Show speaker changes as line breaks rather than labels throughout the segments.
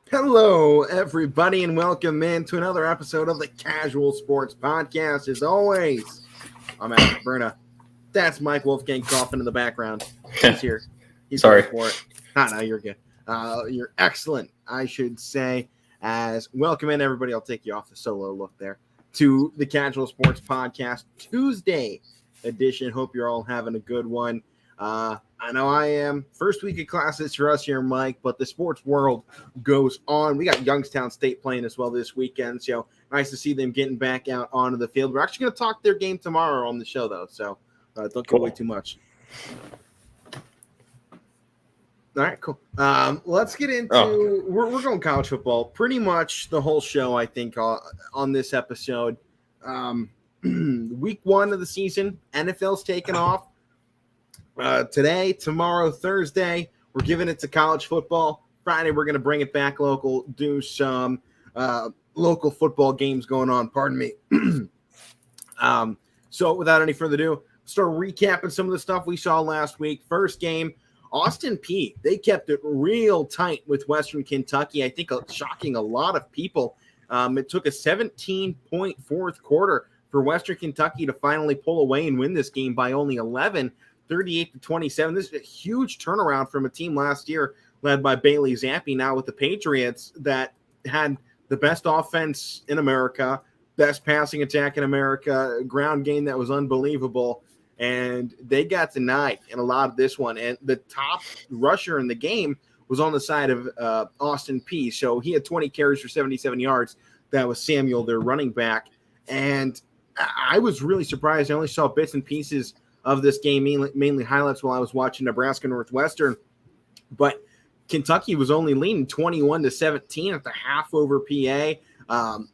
Hello, everybody, and welcome in to another episode of the Casual Sports Podcast. As always, I'm Alex Berna. That's Mike Wolfgang coughing in the background. He's here. He's
Sorry
for it. No, you're good. You're excellent, I should say. As welcome in, everybody. I'll take you off the solo look there to the Casual Sports Podcast Tuesday edition. Hope you're all having a good one. I know I am. First week of classes for us here, Mike, but the sports world goes on. We got Youngstown State playing as well this weekend, so nice to see them getting back out onto the field. We're actually going to talk their game tomorrow on the show, though, so don't give away too much. All right, cool. Let's get into we're going college football pretty much the whole show, I think, on this episode. Week one of the season, NFL's taken off. Today, tomorrow, Thursday, we're giving it to college football. Friday, we're going to bring it back local, do some local football games going on. Pardon me. So without any further ado, start recapping some of the stuff we saw last week. First game, Austin Peay. They kept it real tight with Western Kentucky. I think shocking a lot of people. It took a 17-point fourth quarter for Western Kentucky to finally pull away and win this game by only 11. 38-27. This is a huge turnaround from a team last year led by Bailey Zappi, now with the Patriots, that had the best offense in America, best passing attack in America, ground game that was unbelievable, and they got denied in a lot of this one. And the top rusher in the game was on the side of Austin Peay. So he had 20 carries for 77 yards. That was Samuel, their running back. And I was really surprised. I only saw bits and pieces of this game, mainly highlights while I was watching Nebraska Northwestern. But Kentucky was only leading 21-17 at the half over PA.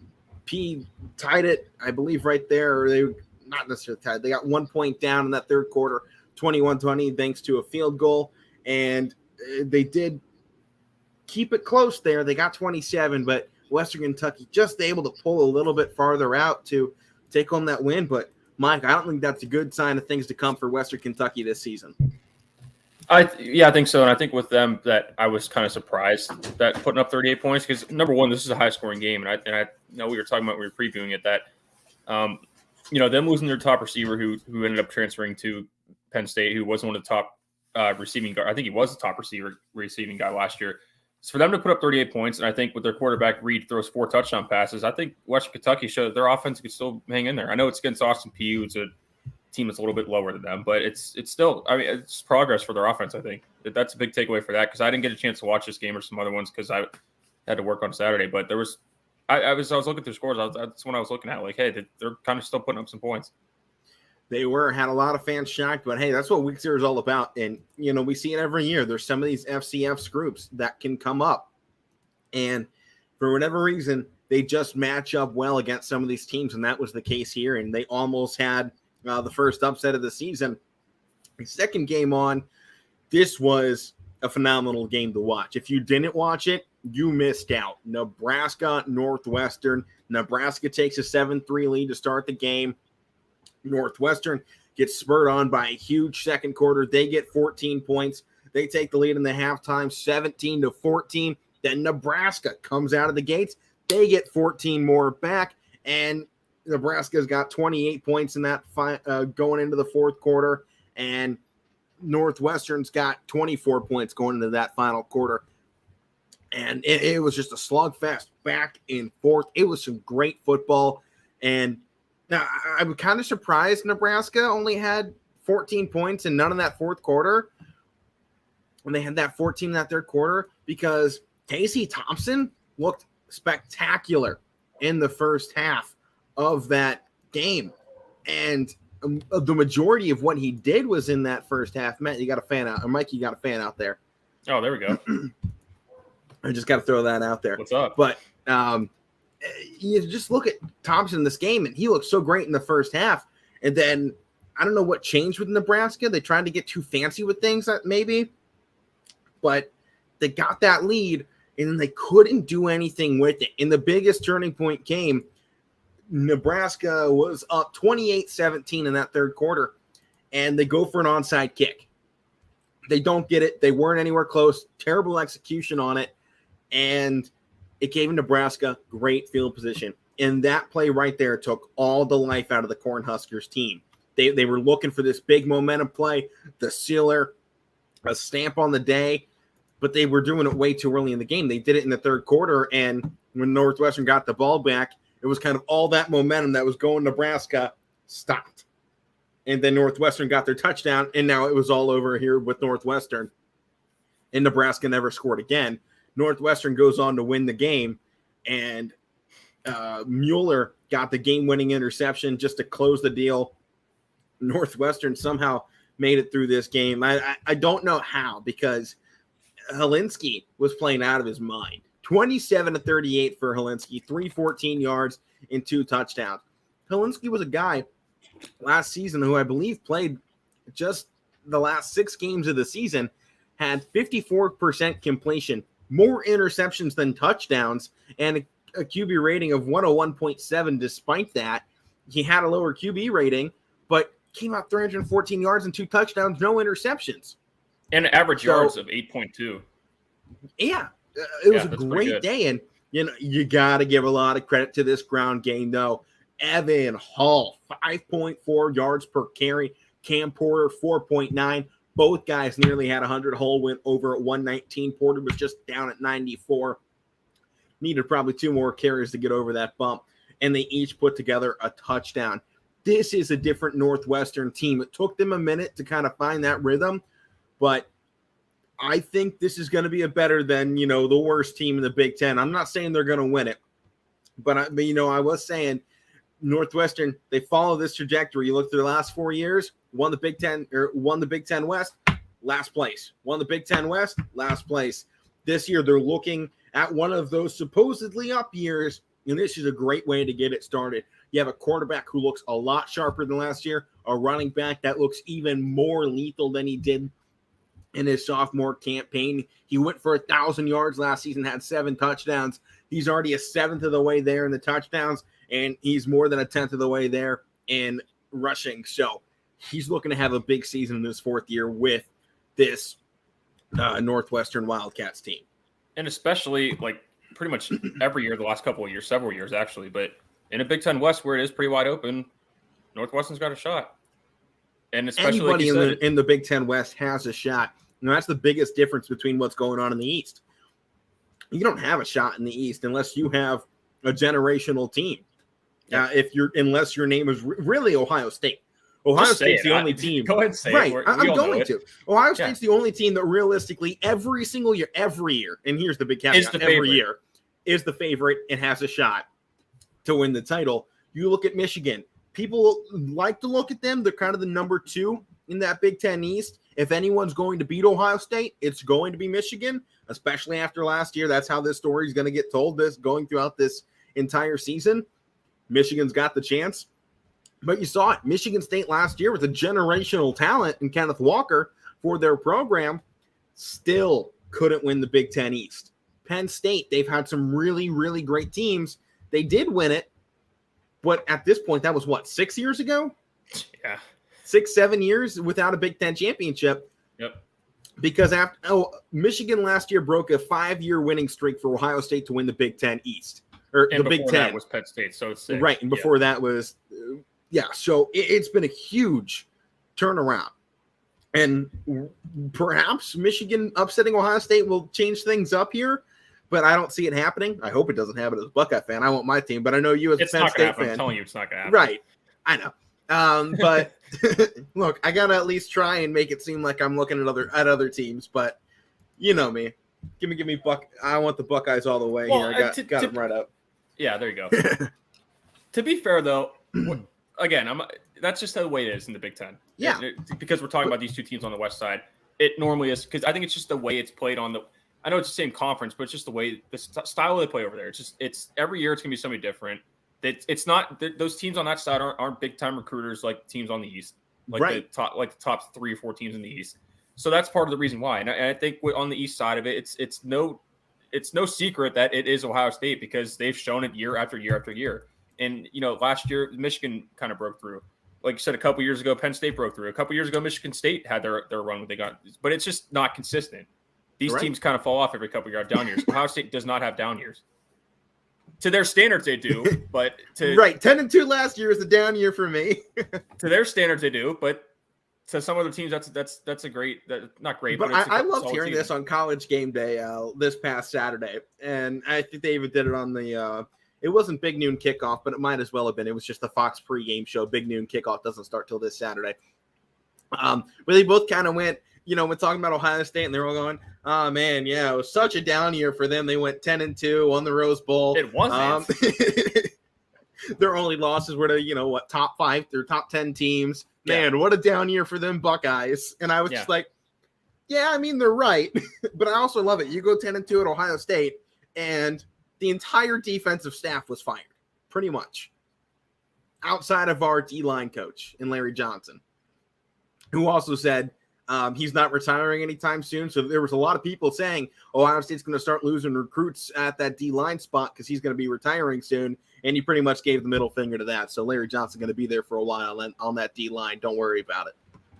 P tied it, I believe, right there. Or they not necessarily tied. They got 1 point down in that third quarter, 21-20, thanks to a field goal. And they did keep it close there. They got 27, but Western Kentucky just able to pull a little bit farther out to take home that win. But Mike, I don't think that's a good sign of things to come for Western Kentucky this season.
I think so. And I think with them that I was kind of surprised that putting up 38 points because, number one, this is a high-scoring game. And I know we were talking about when we were previewing it that, them losing their top receiver who ended up transferring to Penn State, who wasn't one of the top receiving guard. I think he was the top receiving guy last year. So for them to put up 38 points, and I think with their quarterback, Reed throws 4 touchdown passes, I think Western Kentucky showed that their offense could still hang in there. I know it's against Austin Peay, who's a team that's a little bit lower than them, but it's still, it's progress for their offense, I think. That's a big takeaway for that because I didn't get a chance to watch this game or some other ones because I had to work on Saturday. But there was – I was looking through scores. That's when I was looking at, like, hey, they're kind of still putting up some points.
They had a lot of fans shocked, but hey, that's what Week 0 is all about. And, we see it every year. There's some of these FCS groups that can come up. And for whatever reason, they just match up well against some of these teams. And that was the case here. And they almost had the first upset of the season. The second game on, this was a phenomenal game to watch. If you didn't watch it, you missed out. Nebraska Northwestern, Nebraska takes a 7-3 lead to start the game. Northwestern gets spurred on by a huge second quarter. They get 14 points. They take the lead in the halftime, 17-14. Then Nebraska comes out of the gates. They get 14 more back, and Nebraska's got 28 points in that going into the fourth quarter, and Northwestern's got 24 points going into that final quarter. And it was just a slugfest back and forth. It was some great football. And now I'm kind of surprised Nebraska only had 14 points and none in that fourth quarter. And they had that 14 in that third quarter because Casey Thompson looked spectacular in the first half of that game. And the majority of what he did was in that first half. Matt, you got a fan out. Or Mike, you got a fan out there.
Oh, there we go.
I just got to throw that out there.
What's up?
But you just look at Thompson in this game, and he looked so great in the first half. And then I don't know what changed with Nebraska. They tried to get too fancy with things, maybe. But they got that lead, and then they couldn't do anything with it. In the biggest turning point came, Nebraska was up 28-17 in that third quarter, and they go for an onside kick. They don't get it. They weren't anywhere close. Terrible execution on it. And it gave Nebraska great field position. And that play right there took all the life out of the Cornhuskers team. They were looking for this big momentum play, the sealer, a stamp on the day, but they were doing it way too early in the game. They did it in the third quarter, and when Northwestern got the ball back, it was kind of all that momentum that was going Nebraska stopped. And then Northwestern got their touchdown, and now it was all over here with Northwestern. And Nebraska never scored again. Northwestern goes on to win the game, and Mueller got the game-winning interception just to close the deal. Northwestern somehow made it through this game. I don't know how, because Helinski was playing out of his mind. 27-38 for Helinski, 314 yards and 2 touchdowns. Helinski was a guy last season who I believe played just the last 6 games of the season, had 54% completion, more interceptions than touchdowns, and a QB rating of 101.7. Despite that, he had a lower QB rating, but came out 314 yards and 2 touchdowns, no interceptions.
And average yards of 8.2.
Yeah, it was a great day. And, you got to give a lot of credit to this ground game, though. Evan Hall, 5.4 yards per carry. Cam Porter, 4.9. Both guys nearly had 100. Hull went over at 119. Porter was just down at 94. Needed probably 2 more carries to get over that bump. And they each put together a touchdown. This is a different Northwestern team. It took them a minute to kind of find that rhythm, but I think this is going to be a better than, the worst team in the Big Ten. I'm not saying they're going to win it, but I was saying Northwestern, they follow this trajectory. You look through the last 4 years, won the Big Ten West, last place. Won the Big Ten West, last place. This year, they're looking at one of those supposedly up years, and this is a great way to get it started. You have a quarterback who looks a lot sharper than last year, a running back that looks even more lethal than he did in his sophomore campaign. He went for 1,000 yards last season, had 7 touchdowns. He's already a 7th of the way there in the touchdowns, and he's more than a 10th of the way there in rushing. So he's looking to have a big season in his 4th year with this Northwestern Wildcats team.
And especially, pretty much every year, the last couple of years, several years actually, but in a Big Ten West where it is pretty wide open, Northwestern's got a shot. And especially
anybody in the Big Ten West has a shot. That's the biggest difference between what's going on in the East. You don't have a shot in the East unless you have a generational team. Unless your name is really Ohio State. Ohio State's the only team.
Go ahead and say
it. Right,
I'm
going to. Ohio State's the only team that realistically every year, and here's the big caveat, every year is the favorite and has a shot to win the title. You look at Michigan. People like to look at them. They're kind of the number 2 in that Big Ten East. If anyone's going to beat Ohio State, it's going to be Michigan, especially after last year. That's how this story is going to get told going throughout this entire season. Michigan's got the chance. But you saw it. Michigan State last year with a generational talent in Kenneth Walker for their program still couldn't win the Big Ten East. Penn State, they've had some really, really great teams They did win it, but at this point, that was what, 6 years ago?
Yeah.
6-7 years without a Big Ten championship.
Yep.
Because Michigan last year broke a 5-year winning streak for Ohio State to win the Big Ten East, or
and
the Big Ten.
That was Penn State, so it's 6.
Right, and before that was, So it's been a huge turnaround, and perhaps Michigan upsetting Ohio State will change things up here, but I don't see it happening. I hope it doesn't happen as a Buckeye fan. I want my team, but I know you as a Penn State fan.
I'm telling you, it's not going to happen.
Right, I know. But look, I gotta at least try and make it seem like I'm looking at other teams. But you know me, give me Buck. I want the Buckeyes all the way here. I got them right up.
Yeah, there you go. To be fair, though, again, that's just the way it is in the Big Ten.
Yeah,
because we're talking about these two teams on the West Side. It normally is because I think it's just the way it's played on the. I know it's the same conference, but it's just the way the style they play over there. It's every year it's gonna be somebody different. It's not those teams on that side aren't big time recruiters like teams on the East, the top 3 or 4 teams in the East. So that's part of the reason why. And I think on the East side of it, it's no secret that it is Ohio State because they've shown it year after year after year. And last year Michigan kind of broke through. Like you said, a couple years ago, Penn State broke through. A couple years ago, Michigan State had their run when they got, but it's just not consistent. These teams kind of fall off every couple of down years. Ohio State does not have down years. To their standards, they do, but
10-2 last year is a down year for me.
To their standards, they do, but to some other teams, that's a great, not great.
But I loved hearing this on College Game Day this past Saturday, and I think they even did it on the. It wasn't Big Noon Kickoff, but it might as well have been. It was just the Fox pregame show. Big Noon Kickoff doesn't start till this Saturday. Where they both kind of went. We're talking about Ohio State, and they're all going, "Oh man, yeah, it was such a down year for them. They went 10-2, won the Rose Bowl.
It wasn't.
Their only losses were to top 5 through top 10 teams. Man, what a down year for them Buckeyes." And I was just like, "Yeah, I mean they're right, but I also love it. You go 10-2 at Ohio State, and the entire defensive staff was fired, pretty much, outside of our D-line coach and Larry Johnson, who also said." He's not retiring anytime soon. So there was a lot of people saying Ohio State's going to start losing recruits at that D-line spot because he's going to be retiring soon. And he pretty much gave the middle finger to that. So Larry Johnson going to be there for a while on that D-line. Don't worry about it.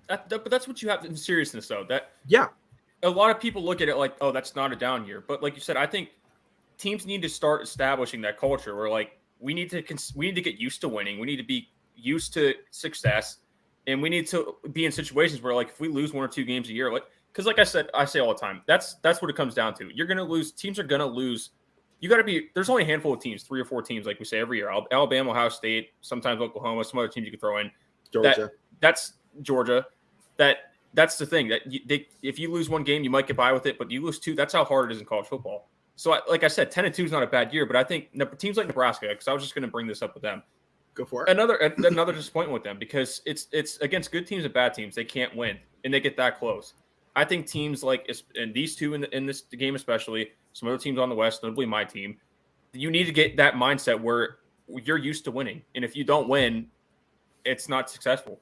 But that's what you have in seriousness, though. A lot of people look at it like, oh, that's not a down year. But like you said, I think teams need to start establishing that culture where we need to get used to winning. We need to be used to success. And we need to be in situations where, if we lose 1 or 2 games a year, because like I said, I say all the time, that's what it comes down to. You're going to lose. Teams are going to lose. You got to be. There's only a handful of teams, 3 or 4 teams, like we say every year. Alabama, Ohio State, sometimes Oklahoma, some other teams you can throw in.
Georgia.
That's Georgia. That's the thing. If you lose 1 game, you might get by with it, but you lose 2. That's how hard it is in college football. So, like I said, 10-2 is not a bad year, but I think teams like Nebraska, because I was just going to bring this up with them.
Go for it.
Another disappointment with them because it's against good teams and bad teams. They can't win, and they get that close. I think teams and these two in this game especially, some other teams on the West, notably my team, you need to get that mindset where you're used to winning, and if you don't win, it's not successful.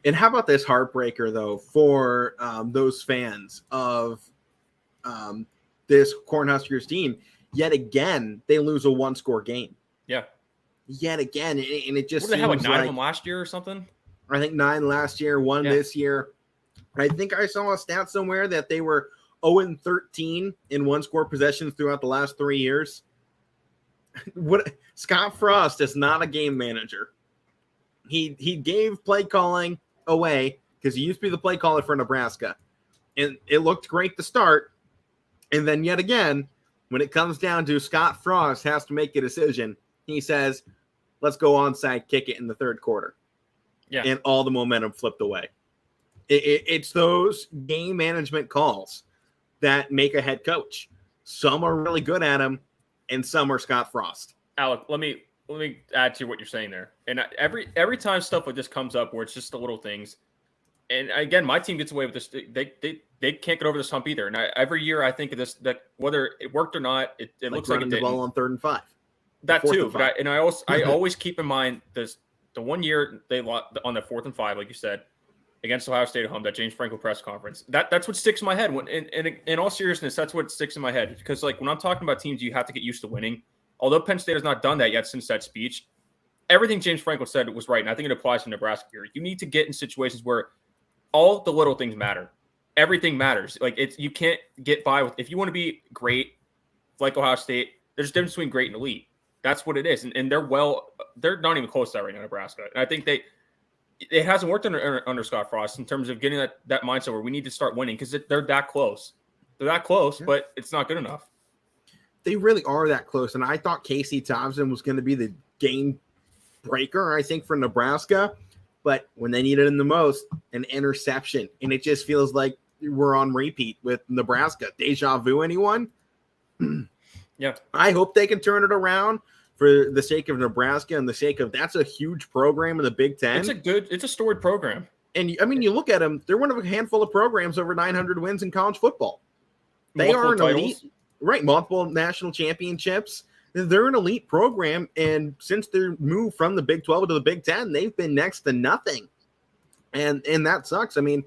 And how about this heartbreaker though for those fans of this Cornhuskers team? Yet again, they lose a 1-score game.
Yeah.
Yet again, and it just
seems they have 9 of them last year or something.
I think 9 last year, 1 this year. I think I saw a stat somewhere that they were 0-13 in 1-score possessions throughout the last 3 years. Scott Frost is not a game manager. He gave play calling away because he used to be the play caller for Nebraska, and it looked great to start. And then yet again, when it comes down to Scott Frost has to make a decision, he says, let's go onside kick it in the 3rd quarter.
Yeah.
And all the momentum flipped away. It's those game management calls that make a head coach. Some are really good at them, and some are Scott Frost.
Alec, let me add to what you're saying there. And every time stuff like this comes up where it's just the little things, and again, my team gets away with this. They can't get over this hump either. And every year I think of this, that whether it worked or not, it looks like it didn't.
The ball on 3rd and 5.
That too, but I always keep in mind the 1 year they lost on the 4th and 5, like you said, against Ohio State at home, that James Franco press conference. That's what sticks in my head. In all seriousness, that's what sticks in my head because when I'm talking about teams, you have to get used to winning. although Penn State has not done that yet since that speech, everything James Franklin said was right, and I think it applies to Nebraska here. You need to get in situations where all the little things matter. Everything matters. Like you can't get by with if you want to be great, like Ohio State. There's a difference between great and elite. That's what it is, and they're not even close to that right now, Nebraska. And I think it hasn't worked under Scott Frost in terms of getting that mindset where we need to start winning because they're that close. They're that close, but it's not good enough.
They really are that close, and I thought Casey Thompson was going to be the game breaker, I think, for Nebraska. But when they need it in the most, an interception. And it just feels like we're on repeat with Nebraska. Deja vu, anyone?
Yeah.
I hope they can turn it around for the sake of Nebraska and the sake of that's a huge program in the Big Ten.
It's a storied program.
And I mean, you look at them, they're one of a handful of programs over 900 wins in college football. They are an elite, right? Multiple national championships. They're an elite program, and since their move from the Big 12 to the Big 10, they've been next to nothing, and that sucks. I mean,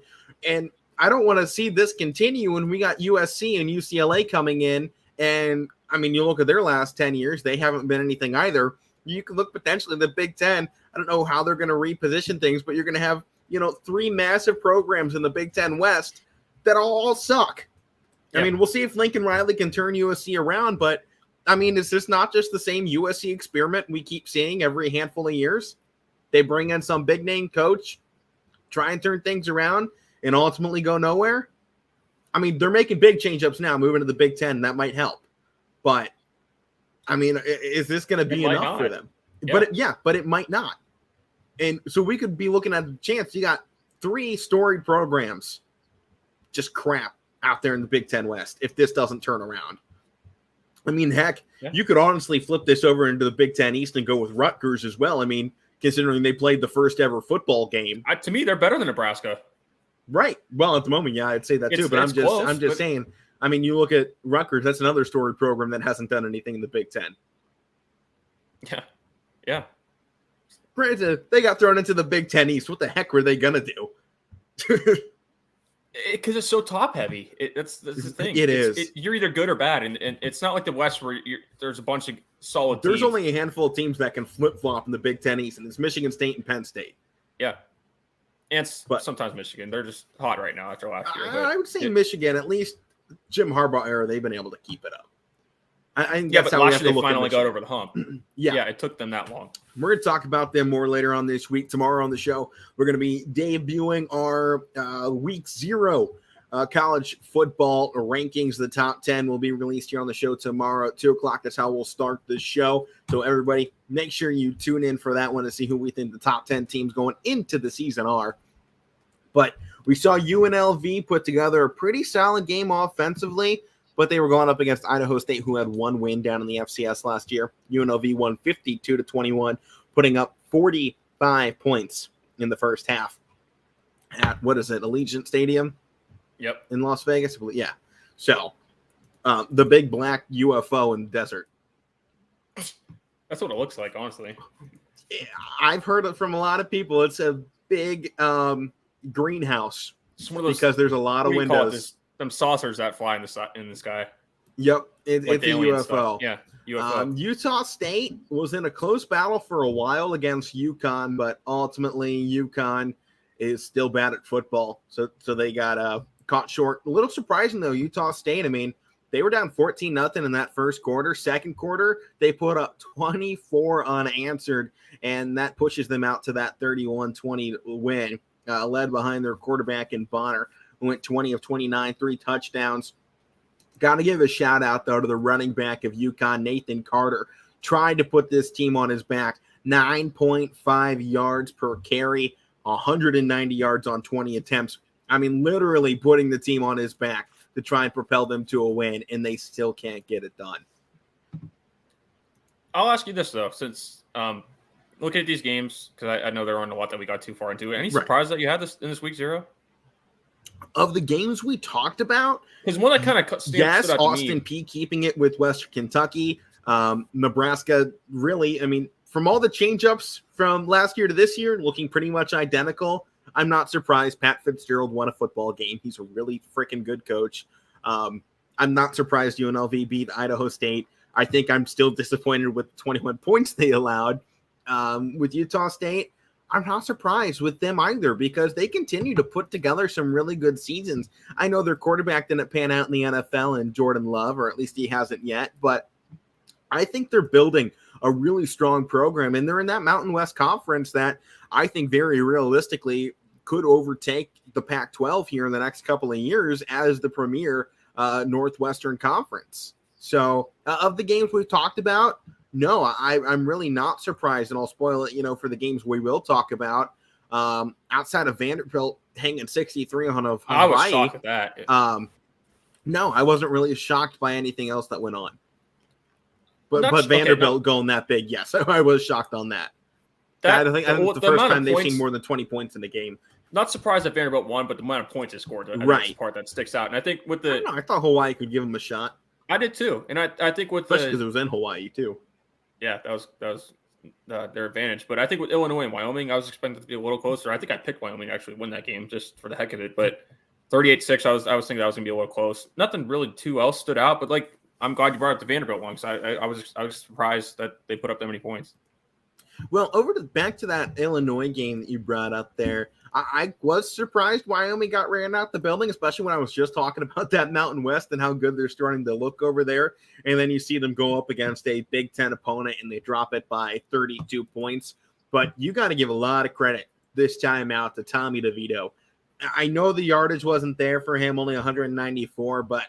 and I don't want to see this continue when we got USC and UCLA coming in, and I mean, you look at their last 10 years, they haven't been anything either. You could look potentially at the Big 10. I don't know how they're going to reposition things, but you're going to have, 3 massive programs in the Big 10 West that all suck. Yeah. I mean, we'll see if Lincoln Riley can turn USC around, but I mean, is this not just the same USC experiment we keep seeing every handful of years? They bring in some big name coach, try and turn things around, and ultimately go nowhere. I mean, they're making big change-ups now, moving to the Big Ten, and that might help. But, I mean, is this going to be enough for them? Yeah. But it might not. And so we could be looking at a chance. You got 3 storied programs, just crap out there in the Big Ten West if this doesn't turn around. I mean, heck, you could honestly flip this over into the Big Ten East and go with Rutgers as well. I mean, considering they played the first ever football game.
To me, they're better than Nebraska.
Right. Well, at the moment, yeah, I'd say that too. But I'm just saying. I mean, you look at Rutgers. That's another storied program that hasn't done anything in the Big Ten.
Yeah.
Granted, they got thrown into the Big Ten East. What the heck were they gonna do?
Because it's so top heavy. That's the thing. You're either good or bad, and it's not like the West where there's a bunch of solid teams.
There's only a handful of teams that can flip-flop in the Big Ten East, and it's Michigan State and Penn State.
Yeah. And sometimes Michigan. They're just hot right now after last year.
I would say Michigan, at least Jim Harbaugh era, they've been able to keep it up.
But last year they finally got over the hump. Yeah, it took them that long.
We're going to talk about them more later on this week. Tomorrow on the show, we're going to be debuting our Week 0 college football rankings. The top 10 will be released here on the show tomorrow at 2 o'clock. That's how we'll start the show. So everybody, make sure you tune in for that one to see who we think the top 10 teams going into the season are. But we saw UNLV put together a pretty solid game offensively, but they were going up against Idaho State, who had 1 win down in the FCS last year. UNLV won 52-21, putting up 45 points in the first half at, Allegiant Stadium?
Yep.
In Las Vegas? Yeah. So, the big black UFO in the desert.
That's what it looks like, honestly.
I've heard it from a lot of people. It's a big greenhouse because there's a lot of windows.
Them saucers that fly in the sky.
Yep, it's a UFO.
Stuff. Yeah, UFO.
Utah State was in a close battle for a while against UConn, but ultimately UConn is still bad at football, so they got caught short. A little surprising though, Utah State. I mean, they were down 14-0 in that first quarter. Second quarter, they put up 24 unanswered, and that pushes them out to that 31-20 win, led behind their quarterback in Bonner, who went 20 of 29, 3 touchdowns. Got to give a shout out, though, to the running back of UConn, Nathan Carter. Tried to put this team on his back. 9.5 yards per carry, 190 yards on 20 attempts. I mean, literally putting the team on his back to try and propel them to a win, and they still can't get it done.
I'll ask you this, though, since looking at these games, because I know there aren't a lot that we got too far into. Any surprise that you had this in this Week 0?
Of the games we talked about,
because one that kind of stood out to
Austin Peay keeping it with Western Kentucky. Nebraska, really, I mean, from all the change-ups from last year to this year, looking pretty much identical. I'm not surprised Pat Fitzgerald won a football game. He's a really freaking good coach. I'm not surprised UNLV beat Idaho State. I think I'm still disappointed with 21 points they allowed. With Utah State, I'm not surprised with them either because they continue to put together some really good seasons. I know their quarterback didn't pan out in the NFL and Jordan Love, or at least he hasn't yet, but I think they're building a really strong program, and they're in that Mountain West Conference that I think very realistically could overtake the Pac-12 here in the next couple of years as the premier Northwestern Conference. So of the games we've talked about, no, I'm really not surprised, and I'll spoil it, for the games we will talk about. Outside of Vanderbilt hanging 63 on Hawaii.
I was shocked at that.
No, I wasn't really shocked by anything else that went on. But Vanderbilt going that big, yes, I was shocked on that. I think the first time they've seen more than 20 points in the game.
Not surprised that Vanderbilt won, but the amount of points they scored, I think that's the part that sticks out. And I think with
I thought Hawaii could give them a shot.
I did too, and I think with
especially because it was in Hawaii too.
Yeah, that was their advantage. But I think with Illinois and Wyoming, I was expecting it to be a little closer. I think I picked Wyoming to actually win that game just for the heck of it. But 38-6, I was thinking that was going to be a little close. Nothing really too else stood out, but I'm glad you brought up the Vanderbilt one because I was surprised that they put up that many points.
Well, back to that Illinois game that you brought up there. I was surprised Wyoming got ran out the building, especially when I was just talking about that Mountain West and how good they're starting to look over there. And then you see them go up against a Big Ten opponent and they drop it by 32 points. But you got to give a lot of credit this time out to Tommy DeVito. I know the yardage wasn't there for him, only 194, but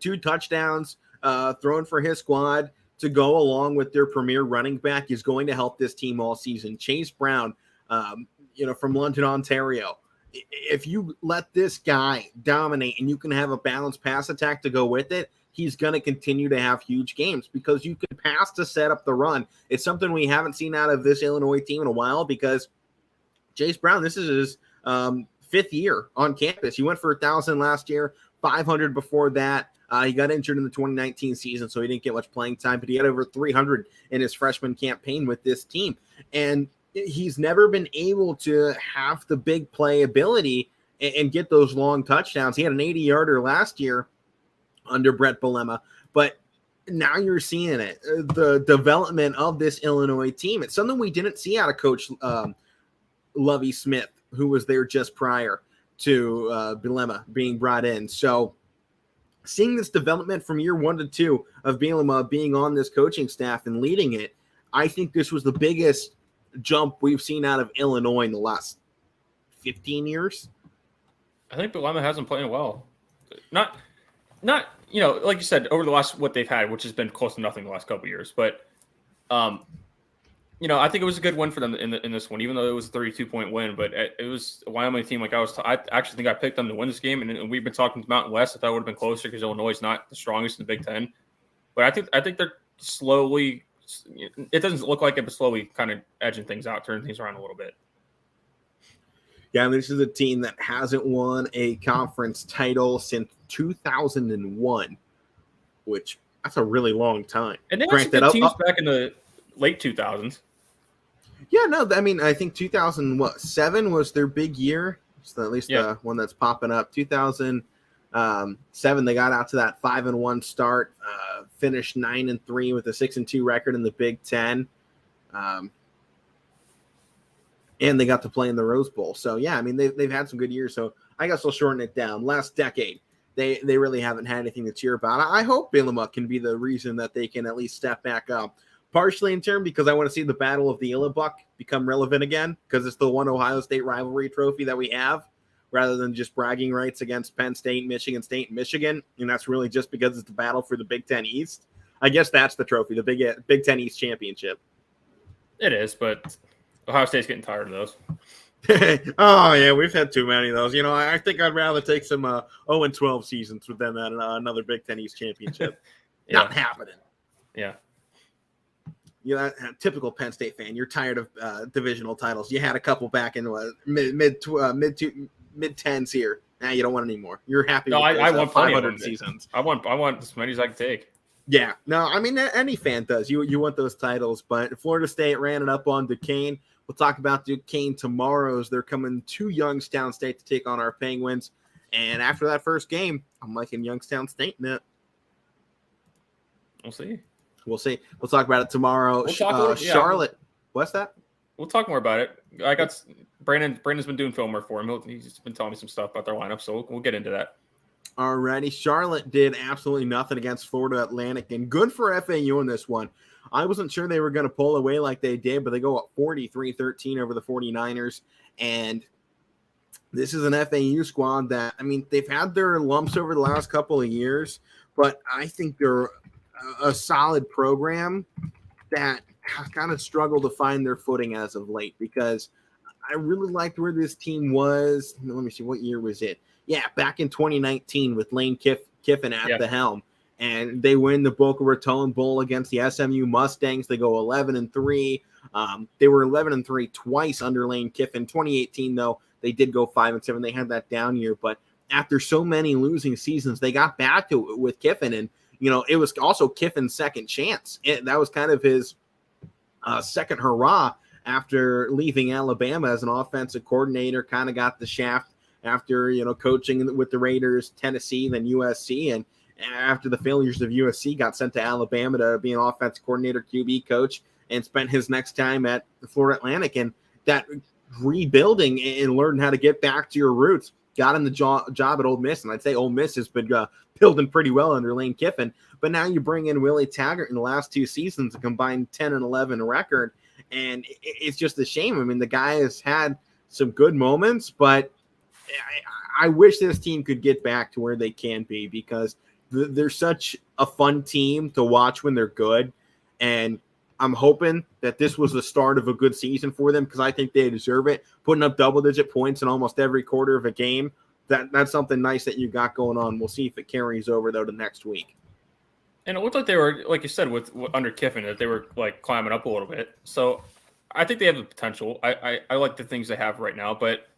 2 touchdowns thrown for his squad to go along with their premier running back is going to help this team all season. Chase Brown, from London, Ontario. If you let this guy dominate and you can have a balanced pass attack to go with it, he's going to continue to have huge games because you can pass to set up the run. It's something we haven't seen out of this Illinois team in a while because Chase Brown, this is his 5th year on campus. He went for 1,000 last year, 500 before that. He got injured in the 2019 season, so he didn't get much playing time, but he had over 300 in his freshman campaign with this team. And he's never been able to have the big play ability and get those long touchdowns. He had an 80-yarder last year under Brett Bielema, but now you're seeing it, the development of this Illinois team. It's something we didn't see out of Coach Lovie Smith, who was there just prior to Bielema being brought in. So seeing this development from year 1 to 2 of Bielema being on this coaching staff and leading it, I think this was the biggest jump we've seen out of Illinois in the last 15 years.
I think Bielema hasn't played well. Not like you said, over the last what they've had, which has been close to nothing the last couple of years. But I think it was a good win for them in this one, even though it was a 32-point win. But it was a Wyoming team. I actually think I picked them to win this game, and we've been talking to Mountain West. I thought it would have been closer because Illinois is not the strongest in the Big Ten. But I think they're slowly. It doesn't look like it, but slowly kind of edging things out, turning things around a little bit.
Yeah, this is a team that hasn't won a conference title since 2001, which that's a really long time.
And they had some good teams back in the late 2000s.
Yeah, no, I mean, I think 2007 was their big year. So at least the one that's popping up. 2007, they got out to that 5-1 start, finished 9-3 with a 6-2 record in the Big Ten, and they got to play in the Rose Bowl. So yeah, I mean they've had some good years. So I guess I'll shorten it down. Last decade, they really haven't had anything to cheer about. I hope Bielema can be the reason that they can at least step back up. Partially in turn because I want to see the Battle of the Illabuck become relevant again because it's the one Ohio State rivalry trophy that we have, rather than just bragging rights against Penn State, Michigan State, and Michigan. And that's really just because it's the battle for the Big Ten East. I guess that's the trophy, the Big Ten East Championship.
It is, but Ohio State's getting tired of those.
Oh, yeah, we've had too many of those. I think I'd rather take some 0-12 seasons with them than another Big Ten East Championship. Not happening.
Yeah.
Typical Penn State fan. You're tired of divisional titles. You had a couple back in mid tens here. Now you don't want any more. You're happy.
I want
500 seasons.
I want as many as I can take.
Yeah. No, I mean any fan does. You want those titles, but Florida State ran it up on Duquesne. We'll talk about Duquesne tomorrow as they're coming to Youngstown State to take on our Penguins. And after that first game, I'm liking Youngstown State in it.
We'll see.
We'll see. We'll talk about it tomorrow.
We'll talk a little,
Charlotte. What's that?
We'll talk more about it. I got Brandon's been doing film work for him. He's been telling me some stuff about their lineup, so we'll get into that.
Alrighty. Charlotte did absolutely nothing against Florida Atlantic, and good for FAU in this one. I wasn't sure they were going to pull away like they did, but they go up 43-13 over the 49ers, and this is an FAU squad that, I mean, they've had their lumps over the last couple of years, but I think they're a solid program that has kind of struggled to find their footing as of late, because I really liked where this team was. Let me see, what year was it? Yeah, back in 2019 with Lane Kiffin at the helm. And they win the Boca Raton Bowl against the SMU Mustangs. They go 11-3. They were 11-3 twice under Lane Kiffin. 2018, though, they did go 5-7. They had that down year. But after so many losing seasons, they got back to it with Kiffin. And, you know, it was also Kiffin's second chance. That was kind of his second hurrah after leaving Alabama as an offensive coordinator. Kind of got the shaft after, you know, coaching with the Raiders, Tennessee, then USC. And after the failures of USC, got sent to Alabama to be an offensive coordinator, QB coach, and spent his next time at the Florida Atlantic. And that rebuilding and learning how to get back to your roots got him the job at Ole Miss. And I'd say Ole Miss has been building pretty well under Lane Kiffin. But now you bring in Willie Taggart in the last two seasons, a combined 10-11 record. And it's just a shame. I mean, the guy has had some good moments, but I wish this team could get back to where they can be, because they're such a fun team to watch when they're good. And I'm hoping that this was the start of a good season for them, because I think they deserve it. Putting up double-digit points in almost every quarter of a game, that's something nice that you got going on. We'll see if it carries over, though, to next week.
And it looked like they were, like you said, with under Kiffin, that they were like climbing up a little bit. So I think they have the potential. I like the things they have right now, but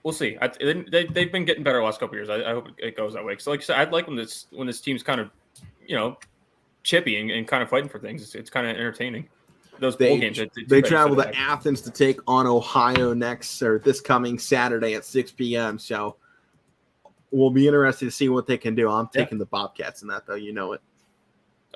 we'll see. They've been getting better the last couple of years. I hope it goes that way. So, like I said, I'd like when this team's kind of, you know, chippy and kind of fighting for things. It's kind of entertaining. Those bowl games.
They travel to Athens to take on Ohio this coming Saturday at 6 p.m. So we'll be interested to see what they can do. I'm taking the Bobcats in that, though. You know it.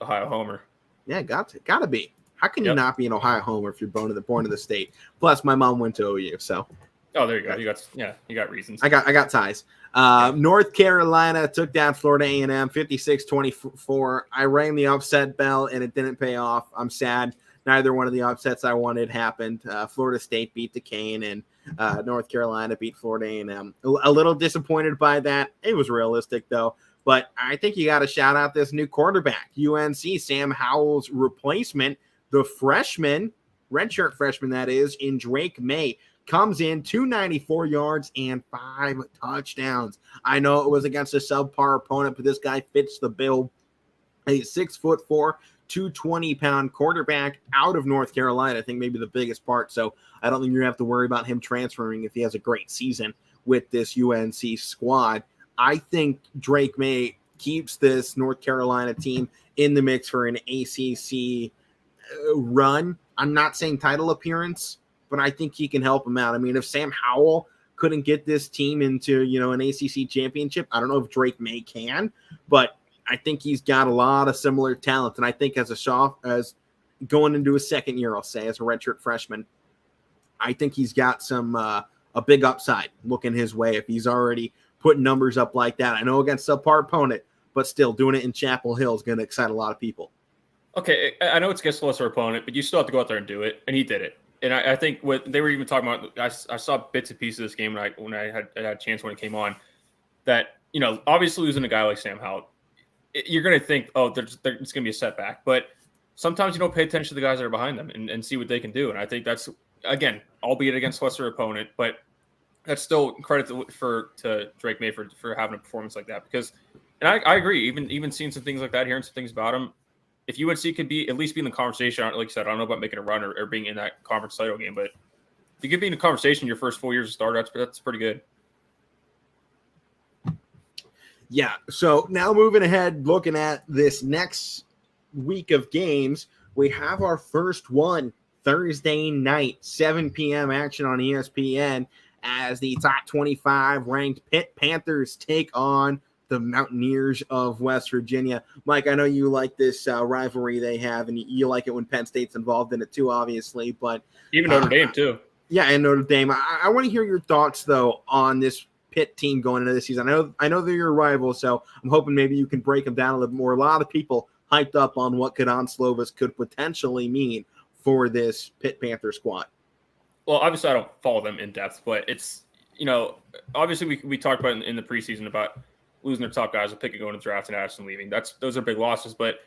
Ohio homer.
Yeah, got to be. How can you not be an Ohio homer if you're born in the state? Plus, my mom went to OU, so.
Oh, there you go. You got reasons.
I got ties. North Carolina took down Florida A&M 56-24. I rang the upset bell and it didn't pay off. I'm sad. Neither one of the upsets I wanted happened. Florida State beat Duquesne and North Carolina beat Florida A&M. A little disappointed by that. It was realistic though. But I think you got to shout out this new quarterback, UNC, Sam Howell's replacement, the freshman, redshirt freshman that is, in Drake May. Comes in 294 yards and 5 touchdowns. I know it was against a subpar opponent, but this guy fits the bill. A 6'4", 220-pound quarterback out of North Carolina. I think maybe the biggest part. So I don't think you're going to have to worry about him transferring if he has a great season with this UNC squad. I think Drake May keeps this North Carolina team in the mix for an ACC run. I'm not saying title appearance, but I think he can help him out. I mean, if Sam Howell couldn't get this team into, you know, an ACC championship, I don't know if Drake May can, but I think he's got a lot of similar talent. And I think as going into his second year, I'll say, as a redshirt freshman, I think he's got some a big upside looking his way if he's already putting numbers up like that. I know against a subpar opponent, but still doing it in Chapel Hill is going to excite a lot of people.
Okay, I know it's against a lesser opponent, but you still have to go out there and do it, and he did it. And I think what they were even talking about, I saw bits and pieces of this game when I had a chance when it came on, that, you know, obviously losing a guy like Sam Howell, you're going to think, oh, it's going to be a setback. But sometimes you don't pay attention to the guys that are behind them and see what they can do. And I think that's, again, albeit against a lesser opponent, but that's still credit to Drake May for having a performance like that. Because, and I agree, even seeing some things like that, hearing some things about him, if UNC could at least be in the conversation, like I said, I don't know about making a run or being in that conference title game, but if you could be in the conversation your first 4 years of start, that's pretty good.
Yeah. So now moving ahead, looking at this next week of games, we have our first one Thursday night, 7 p.m. action on ESPN as the top 25 ranked Pitt Panthers take on the Mountaineers of West Virginia. Mike, I know you like this rivalry they have, and you like it when Penn State's involved in it too, obviously. But
even Notre Dame too.
Yeah, and Notre Dame. I want to hear your thoughts though on this Pitt team going into this season. I know they're your rivals, so I'm hoping maybe you can break them down a little more. A lot of people hyped up on what Kadon Slovis could potentially mean for this Pitt Panther squad.
Well, obviously I don't follow them in depth, but it's, obviously we talked about in the preseason about losing their top guys, a pick going to draft and Addison leaving. Those are big losses, but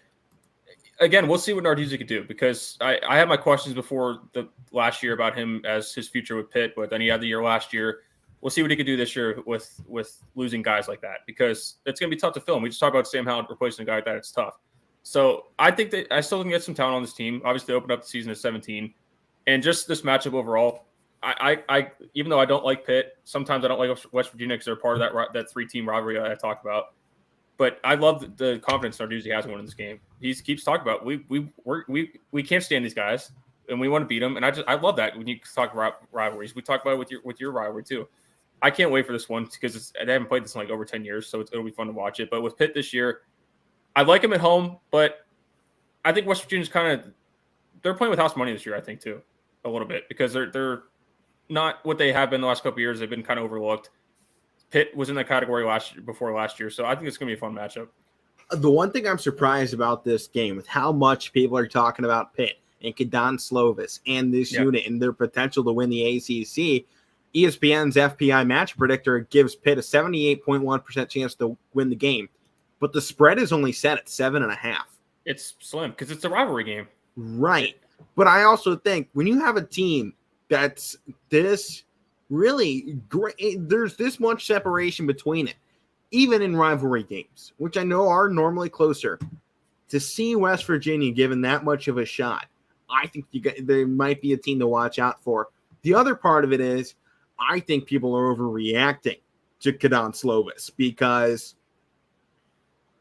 again, we'll see what Narduzzi could do, because I had my questions before the last year about him as his future with Pitt, but then he had the year last year. We'll see what he could do this year with losing guys like that, because it's going to be tough to fill him. We just talked about Sam Howell replacing a guy like that. It's tough. So I think that I still can get some talent on this team. Obviously, they opened up the season at 17. And just this matchup overall, I even though I don't like Pitt, sometimes I don't like West Virginia because they're part of that three-team rivalry that I talked about. But I love the confidence Narduzzi has winning this game. He keeps talking about we can't stand these guys and we want to beat them. And I love that when you talk about rivalries. We talk about it with your rivalry too. I can't wait for this one because they haven't played this in like over 10 years, so it'll be fun to watch it. But with Pitt this year, I like them at home, but I think West Virginia's they're playing with house money this year, I think, too, a little bit, because they're not what they have been the last couple of years. They've been kind of overlooked. Pitt was in that category before last year, so I think it's going to be a fun matchup.
The one thing I'm surprised about this game with how much people are talking about Pitt and Kadon Slovis and this unit and their potential to win the ACC, ESPN's FPI match predictor gives Pitt a 78.1% chance to win the game, but the spread is only set at 7.5.
It's slim because it's a rivalry game.
Right. But I also think when you have a team that's this really great, there's this much separation between it, even in rivalry games, which I know are normally closer, to see West Virginia given that much of a shot, I think there might be a team to watch out for. The other part of it is I think people are overreacting to Kadon Slovis because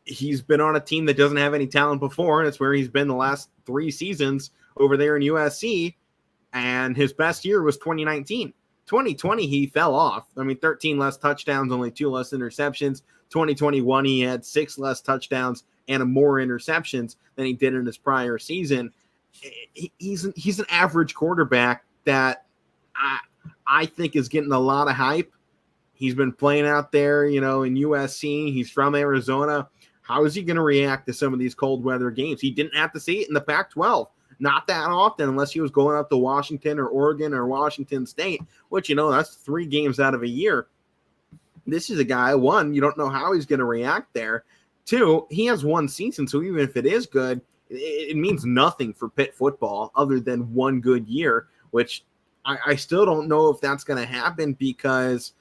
he's been on a team that doesn't have any talent before, and it's where he's been the last 3 seasons over there in USC, and his best year was 2019. 2020, he fell off. 13 less touchdowns, only 2 less interceptions. 2021, he had 6 less touchdowns and more interceptions than he did in his prior season. He's an average quarterback that I think is getting a lot of hype. He's been playing out there, in USC. He's from Arizona. How is he going to react to some of these cold weather games? He didn't have to see it in the Pac-12. Not that often, unless he was going up to Washington or Oregon or Washington State, which, that's 3 games out of a year. This is a guy, 1, you don't know how he's going to react there. 2, he has 1 season, so even if it is good, it means nothing for Pitt football other than 1 good year, which I still don't know if that's going to happen because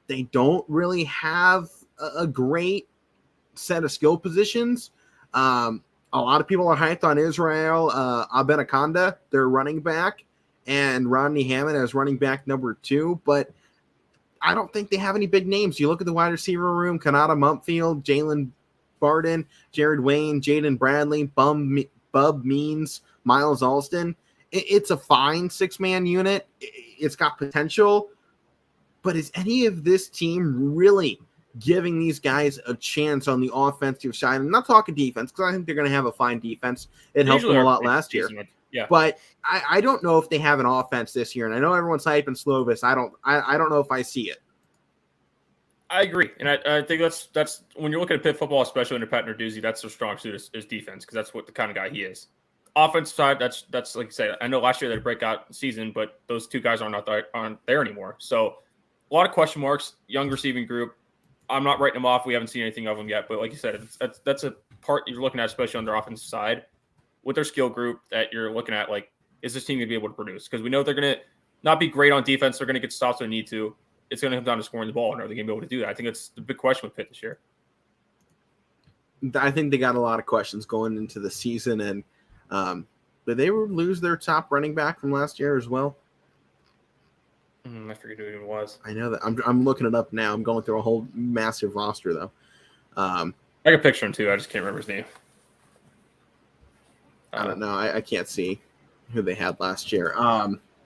they don't really have a great set of skill positions. A lot of people are hyped on Israel Abenaconda, their running back, and Rodney Hammond as running back number 2, but I don't think they have any big names. You look at the wide receiver room: Kanata Mumpfield, Jalen Barden, Jared Wayne, Jaden Bradley, Bub Means, Miles Alston. It's a fine 6-man unit. It's got potential, but is any of this team really giving these guys a chance on the offensive side? I'm not talking defense because I think they're going to have a fine defense. It helped them a lot last year.
Yeah.
But I don't know if they have an offense this year. And I know everyone's hyping Slovis. I don't know if I see it.
I agree. And I think that's when you're looking at Pitt football, especially under Pat Narduzzi, that's their strong suit is defense, because that's what the kind of guy he is. Offensive side, that's like I said, I know last year they had a breakout season, but those 2 guys aren't there anymore. So a lot of question marks, young receiving group. I'm not writing them off. We haven't seen anything of them yet. But like you said, that's a part you're looking at, especially on their offensive side, with their skill group that you're looking at, like, is this team going to be able to produce? Because we know they're going to not be great on defense. They're going to get stops when they need to. It's going to come down to scoring the ball, and are they going to be able to do that? I think it's the big question with Pitt this year.
I think they got a lot of questions going into the season, and did they lose their top running back from last year as well?
I forget who it was.
I know that. I'm looking it up now. I'm going through a whole massive roster, though.
I can picture him, too. I just can't remember his name.
I don't know. I can't see who they had last year.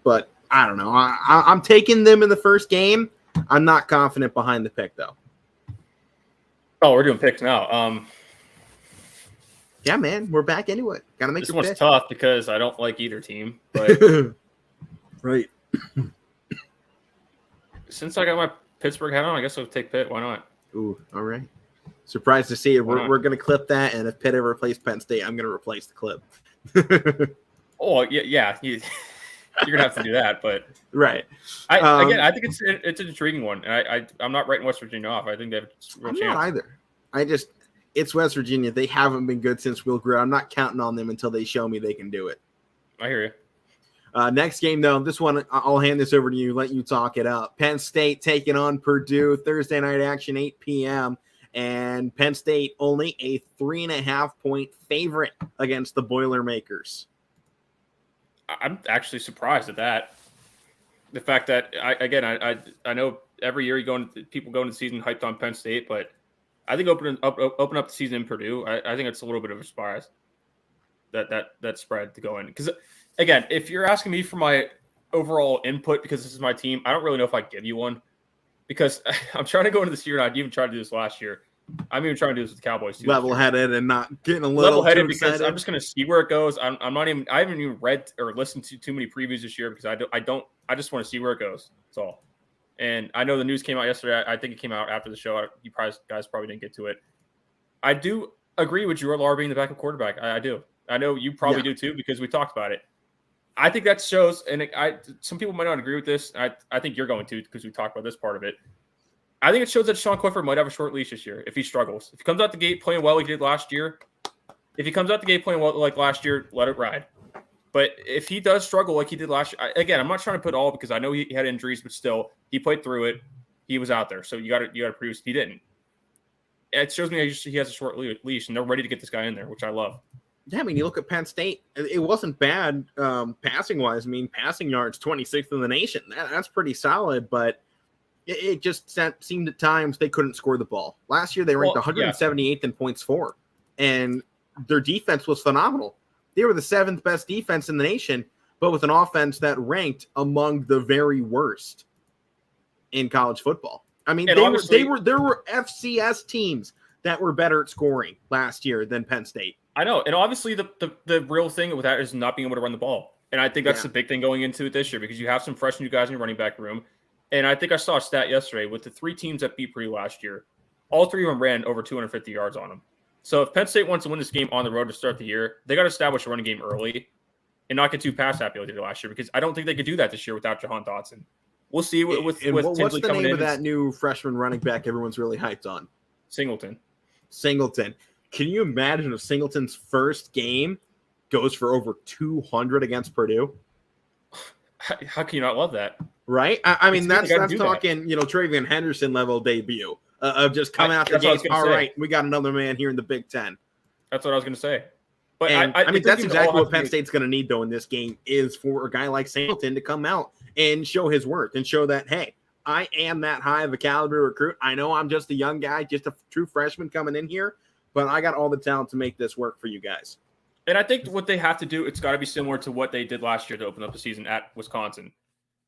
But I don't know. I'm taking them in the first game. I'm not confident behind the pick, though.
Oh, we're doing picks now.
Yeah, man, we're back into it. Got to make
This
your
one's
pick.
tough because I don't like either team, but
Right.
since I got my Pittsburgh hat on, I guess I'll take Pitt. Why not?
Ooh, all right. Surprised to see it.
Why not?
We're going to clip that, and if Pitt ever replaces Penn State, I'm going to replace the clip.
Oh, yeah. You're gonna have to do that, but
Right.
I think it's an intriguing one, and I'm not writing West Virginia off. I think they have a real
I'm
chance.
not either. It's West Virginia. They haven't been good since Will Greer. I'm not counting on them until they show me they can do it.
I hear you.
Next game, though, this one, I'll hand this over to you, let you talk it up. Penn State taking on Purdue, Thursday night action, 8 p.m., and Penn State only a 3.5-point favorite against the Boilermakers.
I'm actually surprised at that. The fact that I know every year people go into the season hyped on Penn State, but I think open up the season in Purdue, I think it's a little bit of a surprise that spread to go in. Because again, if you're asking me for my overall input because this is my team, I don't really know if I give you one because I'm tryring to go into this year and I even tried to do this last year. I'm even trying to do this with the Cowboys too.
Level-headed and not getting a little
level-headed
too
because
excited.
I'm just going to see where it goes. I haven't even read or listened to too many previews this year because I just want to see where it goes. That's all. And I know the news came out yesterday. I think it came out after the show. You guys probably didn't get to it. I do agree with Drew Lar being the backup quarterback. I do. I know you probably do too because we talked about it. I think that shows, and some people might not agree with this. I think you're going to because we talked about this part of it. I think it shows that Sean Clifford might have a short leash this year if he struggles. If he comes out the gate playing well like he did last year, like last year, let it ride. But if he does struggle like he did last year, again, I'm not trying to put all because I know he had injuries, but still, he played through it. He was out there, so you got to produce. He didn't. It shows me he has a short leash, and they're ready to get this guy in there, which I love.
Yeah, I mean, you look at Penn State, it wasn't bad passing-wise. I mean, passing yards, 26th in the nation. That's pretty solid, but it just seemed at times they couldn't score the ball. Last year, they ranked 178th in points for, and their defense was phenomenal. They were the 7th best defense in the nation, but with an offense that ranked among the very worst in college football. I mean, there were FCS teams that were better at scoring last year than Penn State.
I know, and obviously the real thing with that is not being able to run the ball, and I think that's the big thing going into it this year because you have some fresh new guys in your running back room, and I think I saw a stat yesterday with the 3 teams that beat Purdue last year, all 3 of them ran over 250 yards on them. So if Penn State wants to win this game on the road to start the year, they got to establish a running game early and not get too pass happy like they did last year because I don't think they could do that this year without Jahan Dotson. We'll see with
what's
Tinsley
the
coming
name
in.
of that new freshman running back everyone's really hyped on?
Singleton.
Can you imagine if Singleton's first game goes for over 200 against Purdue?
How can you not love that?
Right? I mean, that's talking, Travion Henderson level debut of just coming out the gates. All right, we got another man here in the Big Ten.
That's what I was going to say. But
I mean, that's exactly what Penn State's going to need, though, in this game is for a guy like Singleton to come out and show his worth and show that, hey, I am that high of a caliber recruit. I know I'm just a young guy, just a true freshman coming in here, but I got all the talent to make this work for you guys.
And I think what they have to do, it's got to be similar to what they did last year to open up the season at Wisconsin,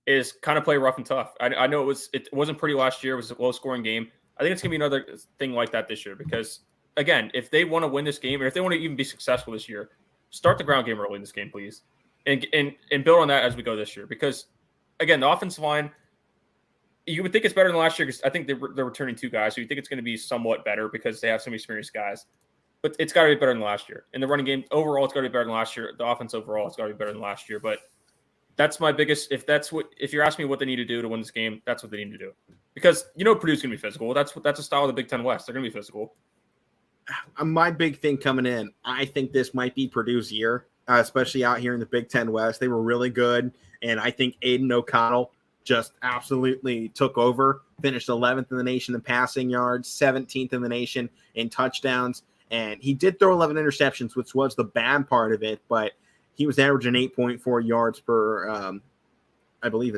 is kind of play rough and tough. I know it wasn't pretty last year. It was a low-scoring game. I think it's going to be another thing like that this year because, again, if they want to win this game, and if they want to even be successful this year, start the ground game early in this game, please, and build on that as we go this year. Because, again, the offensive line, you would think it's better than last year because I think they're returning 2 guys, so you think it's going to be somewhat better because they have some experienced guys. But it's got to be better than last year. In the running game, overall, it's got to be better than last year. The offense overall, it's got to be better than last year. But that's my biggest. If you're asking me what they need to do to win this game, that's what they need to do. Because Purdue's going to be physical. That's a style of the Big Ten West. They're going to be physical.
My big thing coming in, I think this might be Purdue's year, especially out here in the Big Ten West. They were really good, and I think Aiden O'Connell just absolutely took over, finished 11th in the nation in passing yards, 17th in the nation in touchdowns, and he did throw 11 interceptions, which was the bad part of it, but he was averaging 8.4 yards per, I believe,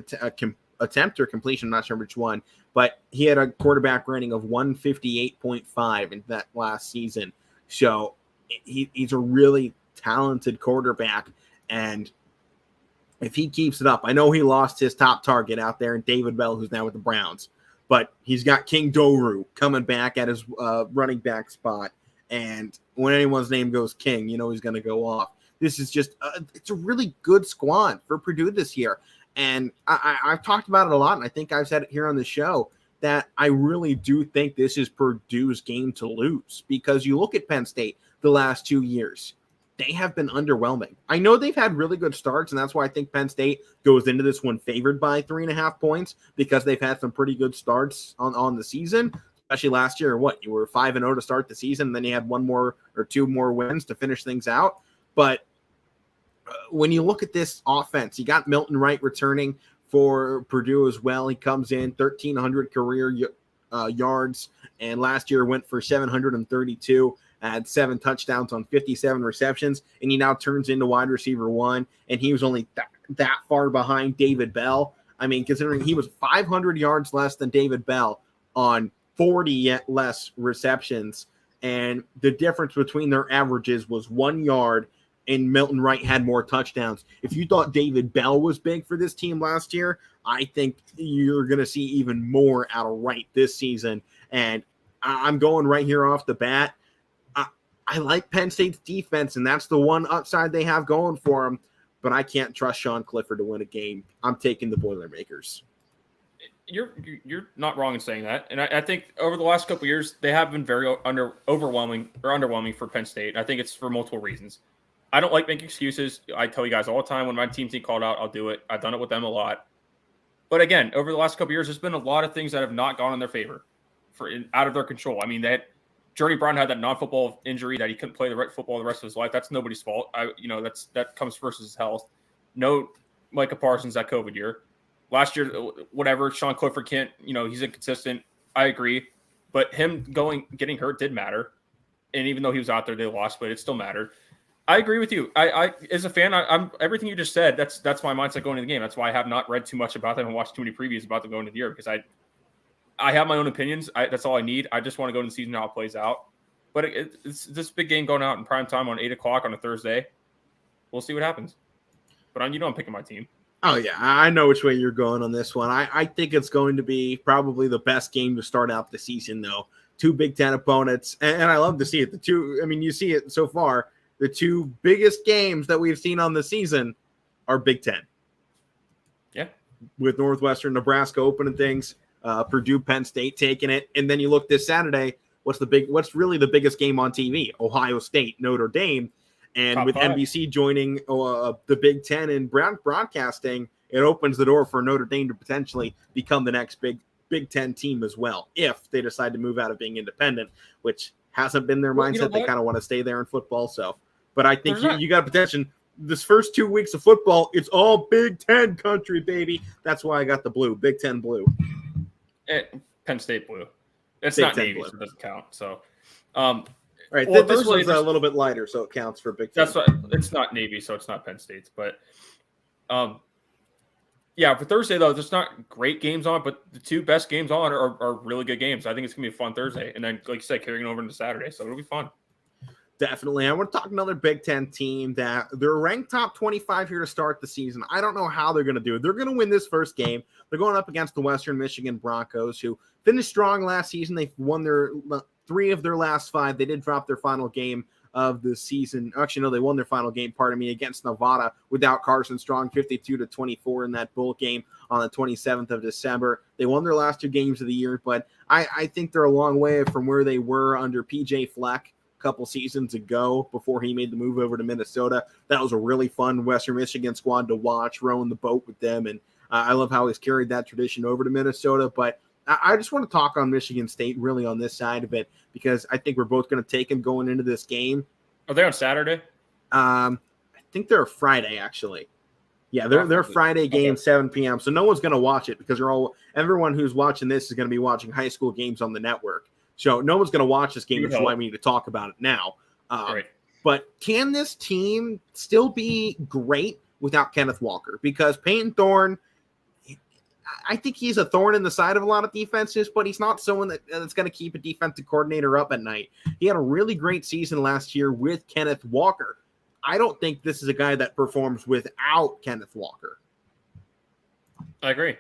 attempt or completion. I'm not sure which one, but he had a quarterback rating of 158.5 in that last season. So he's a really talented quarterback, and if he keeps it up, I know he lost his top target out there in David Bell, who's now with the Browns, but he's got King Doru coming back at his running back spot. And when anyone's name goes King, he's going to go off. This is just it's a really good squad for Purdue this year. And I've talked about it a lot, and I think I've said it here on the show, that I really do think this is Purdue's game to lose, because you look at Penn State the last 2 years, they have been underwhelming. I know they've had really good starts, and that's why I think Penn State goes into this one favored by 3.5 points, because they've had some pretty good starts on the season, especially last year. You were 5-0 to start the season, and then you had 1 more or 2 more wins to finish things out. But when you look at this offense, you got Milton Wright returning for Purdue as well. He comes in 1,300 career yards, and last year went for 732, had 7 touchdowns on 57 receptions, and he now turns into wide receiver 1, and he was only that far behind David Bell. I mean, considering he was 500 yards less than David Bell on 40 less receptions, and the difference between their averages was 1 yard, and Milton Wright had more touchdowns. If you thought David Bell was big for this team last year, I think you're going to see even more out of Wright this season. And I'm going right here off the bat. I like Penn State's defense, and that's the one upside they have going for them. But I can't trust Sean Clifford to win a game. I'm taking the Boilermakers.
You're not wrong in saying that. And I think over the last couple of years, they have been very underwhelming for Penn State. I think it's for multiple reasons. I don't like making excuses. I tell you guys all the time, when my team's called out, I'll do it. I've done it with them a lot. But again, over the last couple of years, there's been a lot of things that have not gone in their favor, out of their control. I mean, Journey Brown had that non-football injury that he couldn't play the football the rest of his life. That's nobody's fault. That comes first as his health. No Micah Parsons that COVID year. Last year, whatever, Sean Clifford can't, he's inconsistent. I agree. But him getting hurt did matter. And even though he was out there, they lost, but it still mattered. I agree with you. I as a fan, I'm everything you just said. That's my mindset going into the game. That's why I have not read too much about them and watched too many previews about them going into the year, because I have my own opinions. That's all I need. I just want to go into the season how it plays out. But it's this big game going out in prime time on 8:00 on a Thursday. We'll see what happens. But I'm picking my team.
Oh yeah, I know which way you're going on this one. I think it's going to be probably the best game to start out the season, though. 2 Big Ten opponents, and I love to see it. You see it so far. The 2 biggest games that we've seen on the season are Big Ten.
Yeah.
With Northwestern, Nebraska opening things, Purdue, Penn State taking it. And then you look this Saturday, what's really the biggest game on TV? Ohio State, Notre Dame. And Top with 5. NBC joining the Big Ten in broadcasting, it opens the door for Notre Dame to potentially become the next Big Ten team as well, if they decide to move out of being independent, which hasn't been their mindset. They kind of want to stay there in football. But I think you got potential. This first 2 weeks of football, it's all Big Ten country, baby. That's why I got the blue, Big Ten blue.
Penn State blue. It's
Big
not
Ten
Navy,
blue.
so it doesn't count. So,
right. Well, this one's a little bit lighter, so it counts for Big Ten.
That's why it's not Navy, so it's not Penn State's. But, yeah, for Thursday though, there's not great games on, but the 2 best games on are really good games. I think it's gonna be a fun Thursday, and then like you said, carrying over into Saturday, so it'll be fun.
Definitely. I want to talk another Big Ten team that they're ranked top 25 here to start the season. I don't know how they're going to do it. They're going to win this first game. They're going up against the Western Michigan Broncos, who finished strong last season. They've won their 3 of their last 5. They did drop their final game of the season. Actually, no, they won their final game, against Nevada without Carson Strong, 52-24 in that bowl game on the 27th of December. They won their last 2 games of the year, but I think they're a long way from where they were under PJ Fleck couple seasons ago before he made the move over to Minnesota. That was a really fun Western Michigan squad to watch, rowing the boat with them, and I love how he's carried that tradition over to Minnesota. But I just want to talk on Michigan State really on this side of it, because I think we're both going to take them going into this game.
Are they on Saturday?
I think they're Friday, actually. Yeah, they're Friday game, 7 p.m. So no one's going to watch it, because everyone who's watching this is going to be watching high school games on the network. So no one's going to watch this game, which is why we need to talk about it now.
Right.
But can this team still be great without Kenneth Walker? Because Peyton Thorne, I think he's a thorn in the side of a lot of defenses, but he's not someone that's going to keep a defensive coordinator up at night. He had a really great season last year with Kenneth Walker. I don't think this is a guy that performs without Kenneth Walker.
I agree.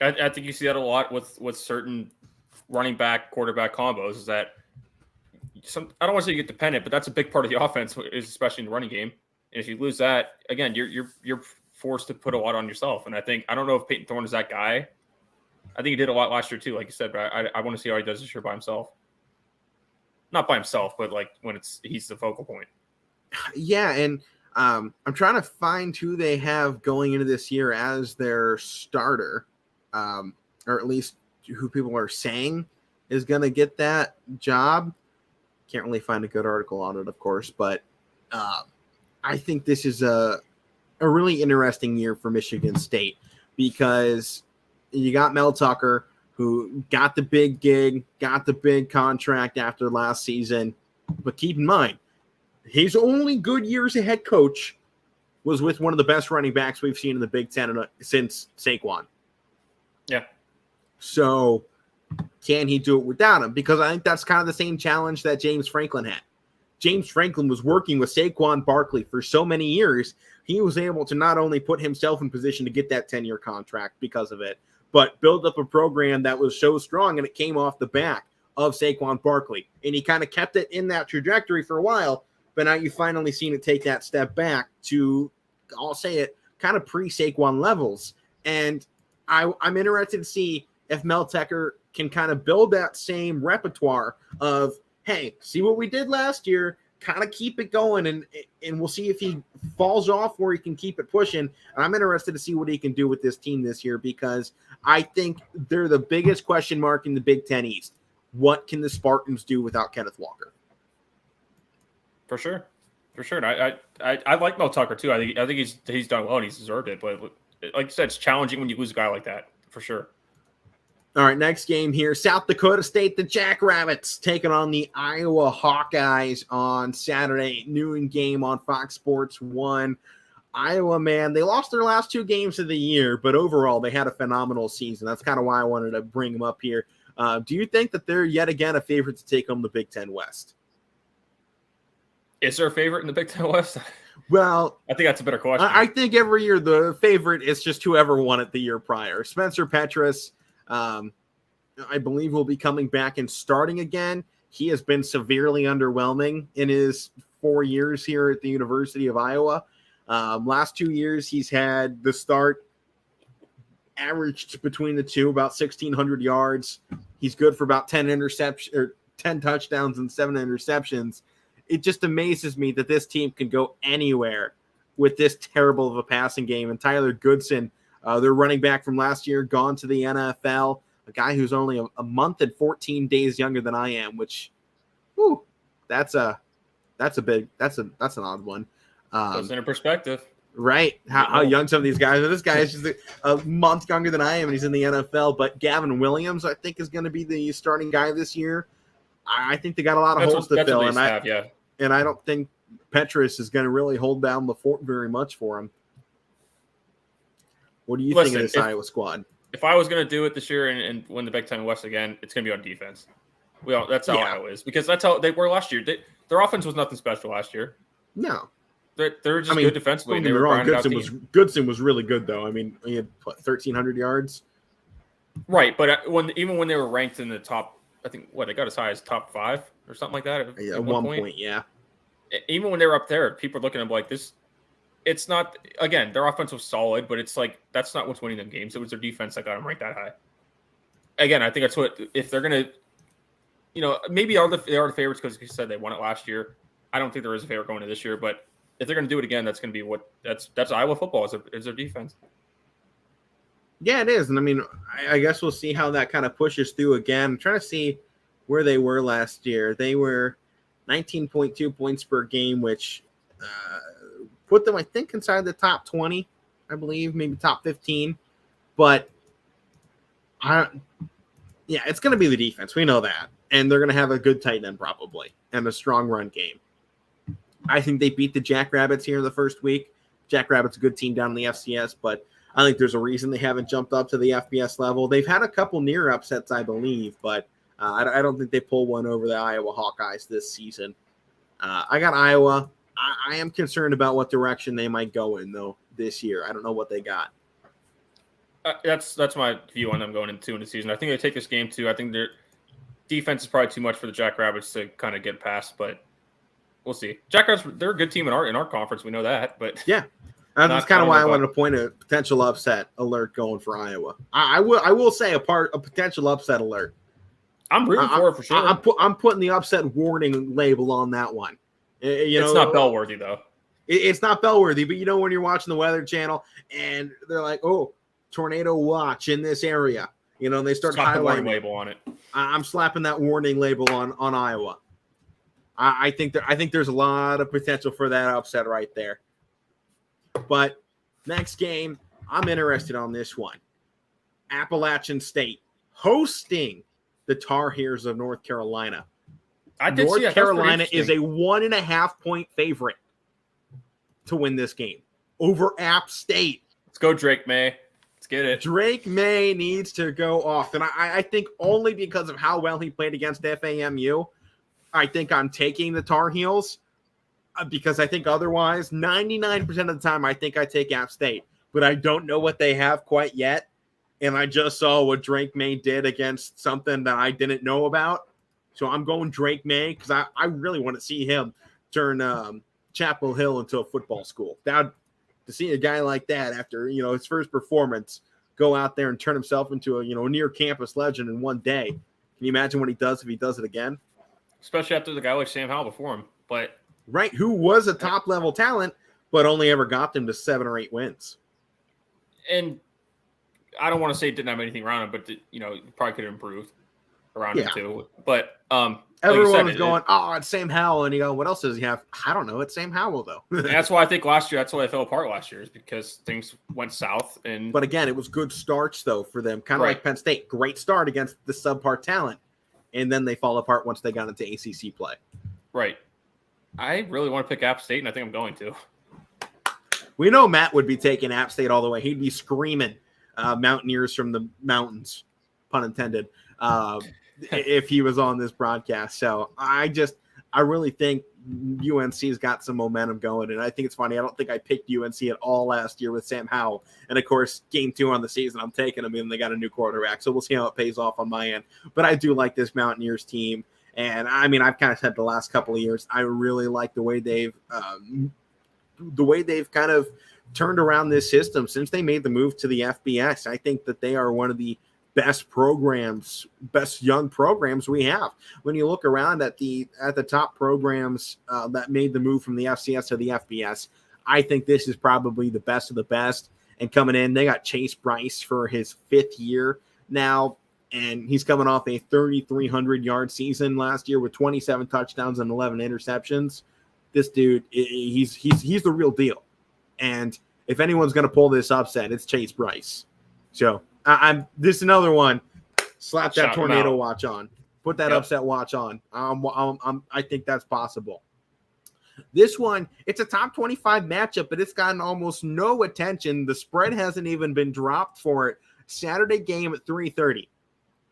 I think you see that a lot with certain running back quarterback combos. Is that I don't want to say you get dependent, but that's a big part of the offense, is especially in the running game. And if you lose that, again, you're forced to put a lot on yourself. And I don't know if Peyton Thorne is that guy. I think he did a lot last year too, like you said. But I want to see how he does this year by himself. Not by himself, but like when he's the focal point.
Yeah, and I'm trying to find who they have going into this year as their starter, or at least who people are saying is going to get that job. Can't really find a good article on it, of course, but I think this is a really interesting year for Michigan State because you got Mel Tucker, who got the big gig, got the big contract after last season. But keep in mind, his only good year as a head coach was with one of the best running backs we've seen in the Big Ten since Saquon.
Yeah.
So can he do it without him? Because I think that's kind of the same challenge that James Franklin had. James Franklin was working with Saquon Barkley for so many years. He was able to not only put himself in position to get that 10-year contract because of it, but build up a program that was so strong, and it came off the back of Saquon Barkley. And he kind of kept it in that trajectory for a while, but now you've finally seen it take that step back to, I'll say it, kind of pre-Saquon levels. And I'm interested to see if Mel Tucker can kind of build that same repertoire of, hey, see what we did last year, kind of keep it going, and we'll see if he falls off or he can keep it pushing. And I'm interested to see what he can do with this team this year because I think they're the biggest question mark in the Big Ten East. What can the Spartans do without Kenneth Walker?
For sure. And I like Mel Tucker too. I think he's done well and he's deserved it. But like you said, it's challenging when you lose a guy like that, for sure.
All right, next game here. South Dakota State, the Jackrabbits, taking on the Iowa Hawkeyes on Saturday, noon game on Fox Sports 1. Iowa, man, they lost their last two games of the year, but overall they had a phenomenal season. That's kind of why I wanted to bring them up here. Do you think that they're yet again a favorite to take home the Big Ten West?
Is there a favorite in the Big Ten West?
Well,
I think that's a better question.
I think every year the favorite is just whoever won it the year prior. Spencer Petras, I believe, will be coming back and starting again. He has been severely underwhelming in his 4 years here at the University of Iowa. Last 2 years, he's had the start averaged between the two about 1,600 yards. He's good for about 10 touchdowns and 7 interceptions. It just amazes me that this team can go anywhere with this terrible of a passing game. And Tyler Goodson, their running back from last year, gone to the NFL, a guy who's only a month and 14 days younger than I am, which, whew, that's an odd one.
Puts into perspective.
Right. How young some of these guys are. This guy is just a month younger than I am, and he's in the NFL. But Gavin Williams, I think, is going to be the starting guy this year. I think they got a lot of holes to fill. And I don't think Petras is going to really hold down the fort very much for him. What do you think of this Iowa squad?
If I was going to do it this year and win the Big Ten West again, it's going to be on defense. That's how Iowa is, because that's how they were last year. Their offense was nothing special last year.
No.
They're just good defensively.
Don't get me wrong, Goodson was really good, though. I mean, he had 1,300 yards.
Right, but even when they were ranked in the top, I think, they got as high as top 5 or something like that
at one point, yeah.
Even when they were up there, people are looking at them like this. It's not, again, their offense was solid, but it's like that's not what's winning them games. It was their defense that got them ranked that high. Again, I think that's what, if they're going to, maybe they are the favorites because, like you said, they won it last year. I don't think there is a favorite going to this year, but if they're going to do it again, that's going to be that's Iowa football is their defense.
Yeah, it is. And I mean, I guess we'll see how that kind of pushes through again. I'm trying to see where they were last year. They were 19.2 points per game, which put them, I think, inside the top 20, I believe, maybe top 15. But it's going to be the defense. We know that. And they're going to have a good tight end probably and a strong run game. I think they beat the Jackrabbits here in the first week. Jackrabbits a good team down in the FCS, but I think there's a reason they haven't jumped up to the FBS level. They've had a couple near upsets, I believe, but I don't think they pull one over the Iowa Hawkeyes this season. I got Iowa. I am concerned about what direction they might go in, though, this year. I don't know what they got.
That's my view on them going into the season. I think they take this game too. I think their defense is probably too much for the Jackrabbits to kind of get past, but we'll see. Jackrabbits, they're a good team in our conference. We know that, but
yeah, that's kind of why I wanted to point a potential upset alert going for Iowa. I will say a potential upset alert.
I'm rooting for it for sure.
I'm putting the upset warning label on that one.
It's not bellworthy though.
It's not bellworthy, but when you're watching the Weather Channel and they're like, "Oh, tornado watch in this area," they start highlighting
the warning label on it.
I'm slapping that warning label on Iowa. I think there's a lot of potential for that upset right there. But next game, I'm interested on this one. Appalachian State hosting the Tar Heels of North Carolina. North Carolina is a 1.5 point favorite to win this game over App State.
Let's go, Drake May. Let's get it.
Drake May needs to go off. And I think only because of how well he played against FAMU, I think I'm taking the Tar Heels, because I think otherwise, 99% of the time, I think I take App State. But I don't know what they have quite yet. And I just saw what Drake May did against something that I didn't know about. So I'm going Drake May because I really want to see him turn Chapel Hill into a football school. To see a guy like that after his first performance go out there and turn himself into a near campus legend in one day. Can you imagine what he does if he does it again?
Especially after the guy like Sam Howell before him, but
right, who was a top level talent, but only ever got them to 7 or 8 wins.
And I don't want to say it didn't have anything around him, but probably could have improved around him too. But
everyone was going, it's Sam Howell, and you go, what else does he have? I don't know. It's Sam Howell though.
That's why I think last year, that's why I fell apart last year, is because things went south. But
again, it was good starts though for them, kind of like Penn State. Great start against the subpar talent, and then they fall apart once they got into ACC play.
Right. I really want to pick App State, and I think I'm going to.
We know Matt would be taking App State all the way. He'd be screaming Mountaineers from the mountains, pun intended, if he was on this broadcast. So I really think UNC's got some momentum going. And I think it's funny. I don't think I picked UNC at all last year with Sam Howell. And of course, game 2 on the season, I'm taking them, and they got a new quarterback. So we'll see how it pays off on my end. But I do like this Mountaineers team. And I mean, I've kind of said the last couple of years, I really like the way they've kind of turned around this system since they made the move to the FBS. I think that they are one of the best young programs we have. When you look around at the top programs that made the move from the FCS to the FBS, I think this is probably the best of the best. And coming in, they got Chase Bryce for his 5th year now, and he's coming off a 3,300-yard season last year with 27 touchdowns and 11 interceptions. This dude, he's the real deal. And if anyone's going to pull this upset, it's Chase Bryce. So this is another one. Slap that tornado watch on. Put that upset watch on. I think that's possible. This one, it's a top 25 matchup, but it's gotten almost no attention. The spread hasn't even been dropped for it. Saturday game at 3:30.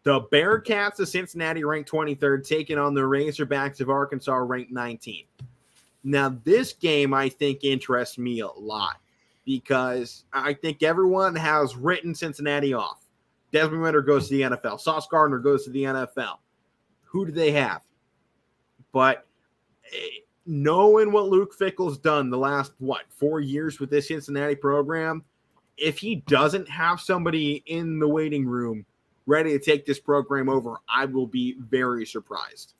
The Bearcats of Cincinnati ranked 23rd, taking on the Razorbacks of Arkansas ranked 19th. Now, this game, I think, interests me a lot because I think everyone has written Cincinnati off. Desmond Ritter goes to the NFL. Sauce Gardner goes to the NFL. Who do they have? But knowing what Luke Fickell's done the last, 4 years with this Cincinnati program, if he doesn't have somebody in the waiting room ready to take this program over, I will be very surprised.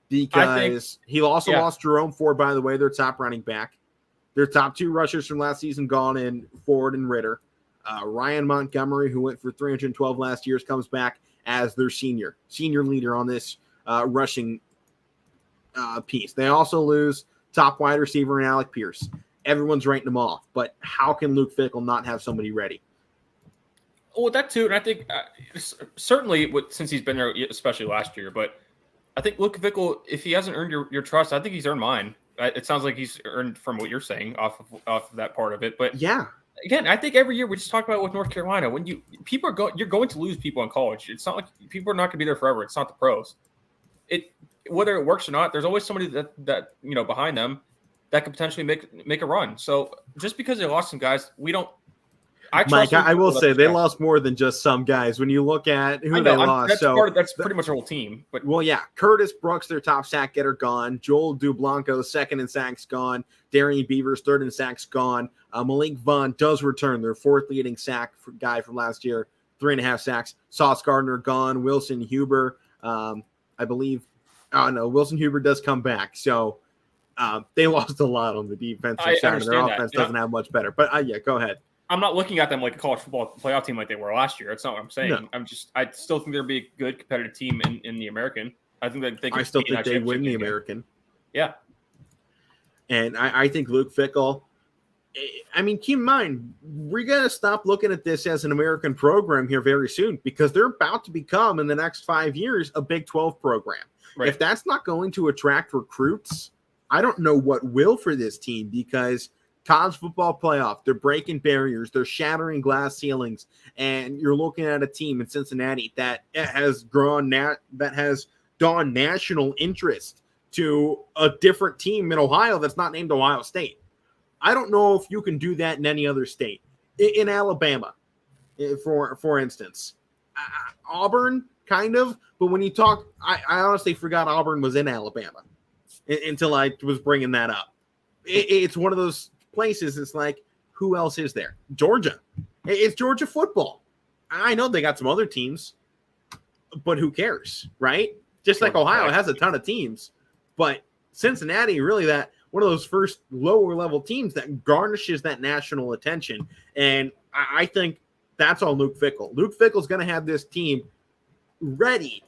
Because he also lost Jerome Ford, by the way, their top running back. Their top 2 rushers from last season gone in Ford and Ritter. Ryan Montgomery, who went for 312 last year, comes back as their senior leader on this rushing piece. They also lose top wide receiver in Alec Pierce. Everyone's writing them off. But how can Luke Fickell not have somebody ready?
Well, that too, and I think certainly since he's been there, especially last year, but I think Luke Fickell, if he hasn't earned your trust, I think he's earned mine. It sounds like he's earned from what you're saying off of that part of it. But
yeah,
again, I think every year we just talk about with North Carolina, when you're going to lose people in college. It's not like people are not going to be there forever. It's not the pros. Whether it works or not, there's always somebody that behind them that could potentially make a run. So just because they lost some guys, we don't.
Mike, I will say they lost more than just some guys. When you look at who they lost,
that's pretty much our whole team. But
well, yeah, Curtis Brooks, their top sack getter, gone. Joel Dublanco, second in sacks, gone. Darian Beavers, third in sacks, gone. Malik Vaughn does return, their fourth leading sack guy from last year, 3.5 sacks. Sauce Gardner gone. Wilson Huber, I believe. Oh no, Wilson Huber does come back. So they lost a lot on the defensive side. Their offense doesn't have much better. But yeah, go ahead.
I'm not looking at them like a college football playoff team like they were last year. That's not what I'm saying.
No.
I still think they'll be a good competitive team in the American. I think that they could.
I still think they win the American.
Yeah.
And I think Luke Fickell, I mean, keep in mind, we're going to stop looking at this as an American program here very soon because they're about to become, in the next 5 years, a Big 12 program. Right. If that's not going to attract recruits, I don't know what will for this team because college football playoff, they're breaking barriers, they're shattering glass ceilings, and you're looking at a team in Cincinnati that has drawn national interest to a different team in Ohio that's not named Ohio State. I don't know if you can do that in any other state. In Alabama, for instance. Auburn, kind of, but when you talk, I honestly forgot Auburn was in Alabama until I was bringing that up. It's one of those places, it's like, who else is there? Georgia. It's Georgia football. I know they got some other teams, but who cares, right? Just like Ohio has a ton of teams, but Cincinnati, really that one of those first lower level teams that garnishes that national attention. And I think that's all Luke Fickell. Luke Fickell's going to have this team ready.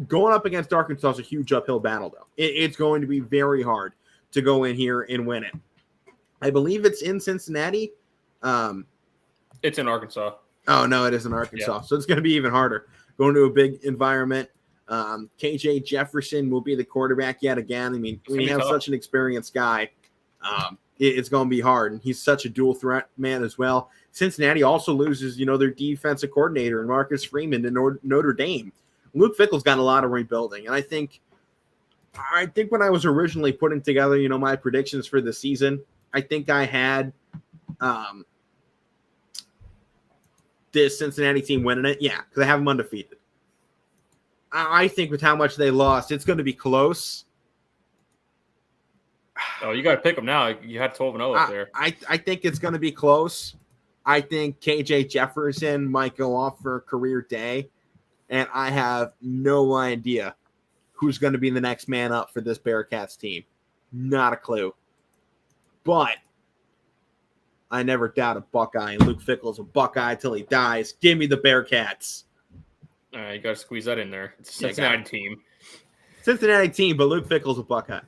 Going up against Arkansas is a huge uphill battle, though. It's going to be very hard to go in here and win it. I believe it's in Cincinnati.
It's in Arkansas.
Oh, no, it is in Arkansas. Yeah. So it's going to be even harder. Going to a big environment. KJ Jefferson will be the quarterback yet again. I mean, when you have such an experienced guy, it's going to be hard. And he's such a dual threat man as well. Cincinnati also loses, their defensive coordinator and Marcus Freeman to Notre Dame. Luke Fickell's got a lot of rebuilding. And I think when I was originally putting together, my predictions for the season, I think I had this Cincinnati team winning it. Yeah, because I have them undefeated. I think with how much they lost, it's going to be close.
Oh, you got to pick them now. You had 12-0 up there.
I think it's going to be close. I think KJ Jefferson might go off for a career day, and I have no idea who's going to be the next man up for this Bearcats team. Not a clue. But I never doubt a Buckeye, and Luke Fickell's a Buckeye till he dies. Give me the Bearcats.
You got to squeeze that in there. It's a Cincinnati team.
Cincinnati team, but Luke Fickell's a Buckeye.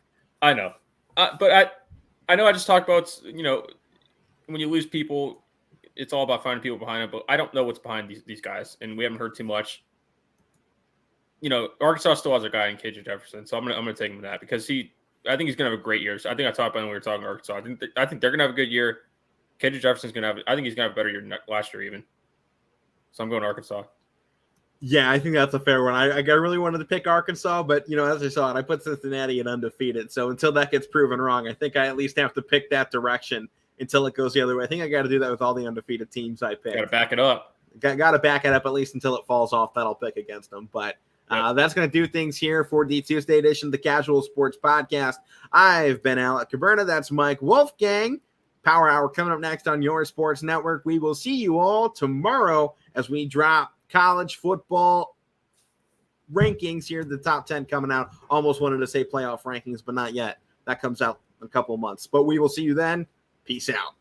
I know. But I know I just talked about, when you lose people, it's all about finding people behind it. But I don't know what's behind these guys, and we haven't heard too much. Arkansas still has a guy in KJ Jefferson, so I'm gonna take him to that because I think he's gonna have a great year. So I think I talked about when we were talking Arkansas. I think they're gonna have a good year. KJ Jefferson's gonna have. I think he's gonna have a better year than last year even. So I'm going to Arkansas.
Yeah, I think that's a fair one. I really wanted to pick Arkansas, but, as I saw it, I put Cincinnati at undefeated. So until that gets proven wrong, I think I at least have to pick that direction until it goes the other way. I think I got to do that with all the undefeated teams I pick.
Got to back it up.
Got to back it up at least until it falls off. That I'll pick against them. But that's going to do things here for the Tuesday edition of the Casual Sports Podcast. I've been Alec Caverna. That's Mike Wolfgang. Power Hour coming up next on your sports network. We will see you all tomorrow as we drop college football rankings here. The top 10 coming out. Almost wanted to say playoff rankings, but not yet. That comes out in a couple of months. But we will see you then. Peace out.